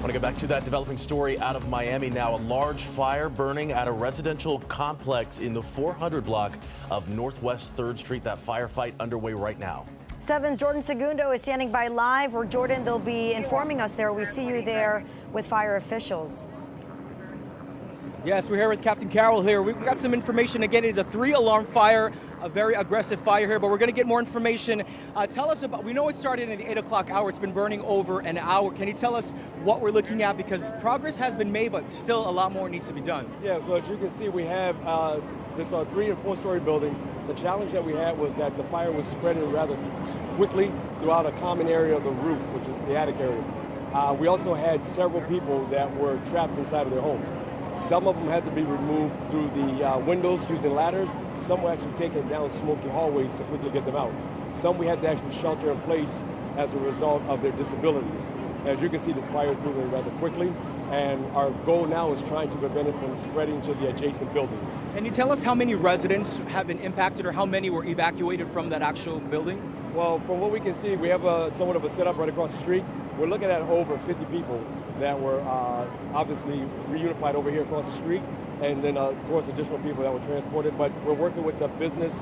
Want to get back to that developing story out of Miami now. A large fire burning at a residential complex in the 400 block of Northwest 3rd Street. That firefight underway right now. 7's Jordan Segundo is standing by live. Or Jordan, they'll be informing us there. We see you there with fire officials. Yes, we're here with Captain Carroll here. We've got some information. Again, it is a 3-alarm fire, a very aggressive fire here, but we're going to get more information. Tell us about, we know it started in the 8 o'clock hour. It's been burning over an hour. Can you tell us what we're looking at? Because progress has been made, but still a lot more needs to be done. Yeah, so as you can see, we have this 3- and 4-story building. The challenge that we had was that the fire was spreading rather quickly throughout a common area of the roof, which is the attic area. We also had several people that were trapped inside of their homes. Some of them had to be removed through the windows using ladders. Some were actually taken down smoky hallways to quickly get them out. Some we had to actually shelter in place as a result of their disabilities. As you can see, this fire is moving rather quickly, and our goal now is trying to prevent it from spreading to the adjacent buildings. Can you tell us how many residents have been impacted or how many were evacuated from that actual building? Well, from what we can see, we have somewhat of a setup right across the street. We're looking at over 50 people that were obviously reunified over here across the street, and then of course additional people that were transported. But we're working with the business,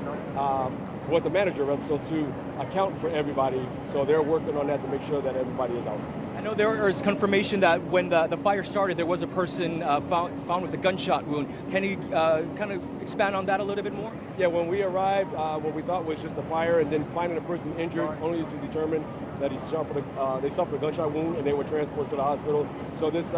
with the manager still to account for everybody. So they're working on that to make sure that everybody is out. I know there is confirmation that when the fire started, there was a person found with a gunshot wound. Can you kind of expand on that a little bit more? Yeah, when we arrived, what we thought was just a fire, and then finding a person injured, only to determine that they suffered a gunshot wound, and they were transported to the hospital. So this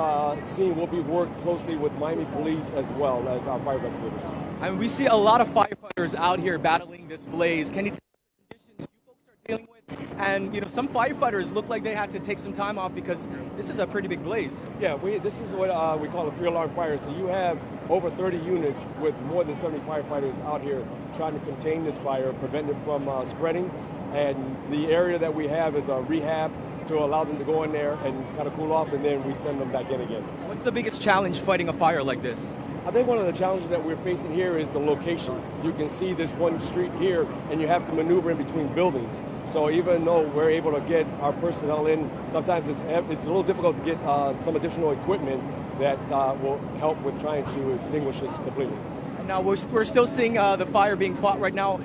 scene will be worked closely with Miami police as well as our fire investigators. I mean, we see a lot of firefighters out here battling this blaze. Can you tell us the conditions you folks are dealing with? And you know, some firefighters look like they had to take some time off because this is a pretty big blaze. Yeah, this is what we call a 3-alarm fire. So you have over 30 units with more than 70 firefighters out here trying to contain this fire, prevent it from spreading. And the area that we have is a rehab to allow them to go in there and kind of cool off, and then we send them back in again. What's the biggest challenge fighting a fire like this? I think one of the challenges that we're facing here is the location. You can see this one street here, and you have to maneuver in between buildings. So even though we're able to get our personnel in, sometimes it's a little difficult to get some additional equipment that will help with trying to extinguish this completely. And now we're still seeing the fire being fought right now.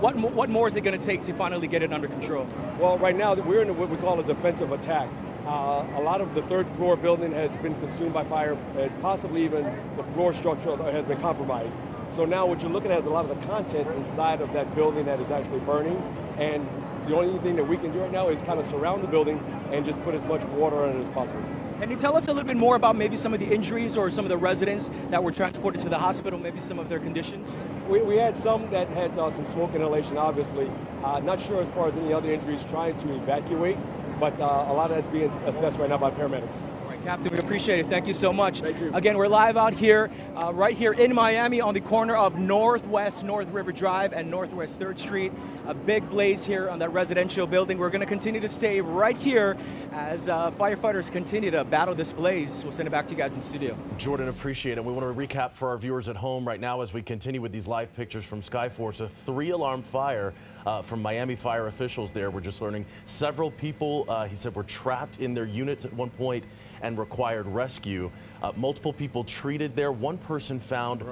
What more is it going to take to finally get it under control? Well, right now we're in what we call a defensive attack. A lot of the 3rd floor building has been consumed by fire, and possibly even the floor structure has been compromised. So now what you're looking at is a lot of the contents inside of that building that is actually burning, and the only thing that we can do right now is kind of surround the building and just put as much water on it as possible. Can you tell us a little bit more about maybe some of the injuries or some of the residents that were transported to the hospital, maybe some of their conditions? We had some that had some smoke inhalation, obviously. Not sure as far as any other injuries, trying to evacuate, but a lot of that's being assessed right now by paramedics. All right, Captain, we appreciate it. Thank you so much. Thank you. Again, we're live out here, right here in Miami on the corner of North River Drive and Northwest 3rd Street. A big blaze here on that residential building. We're going to continue to stay right here as firefighters continue to battle this blaze. We'll send it back to you guys in studio. Jordan, appreciate it. We want to recap for our viewers at home right now as we continue with these live pictures from Skyforce. A 3-alarm fire from Miami fire officials there. We're just learning several people, he said, were trapped in their units at one point and required rescue. Multiple people treated there. One person found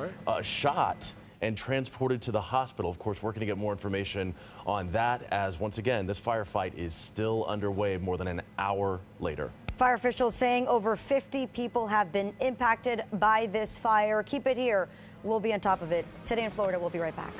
shot and transported to the hospital. Of course, we're going to get more information on that as, once again, this firefight is still underway more than an hour later. Fire officials saying over 50 people have been impacted by this fire. Keep it here. We'll be on top of it. Today in Florida, we'll be right back.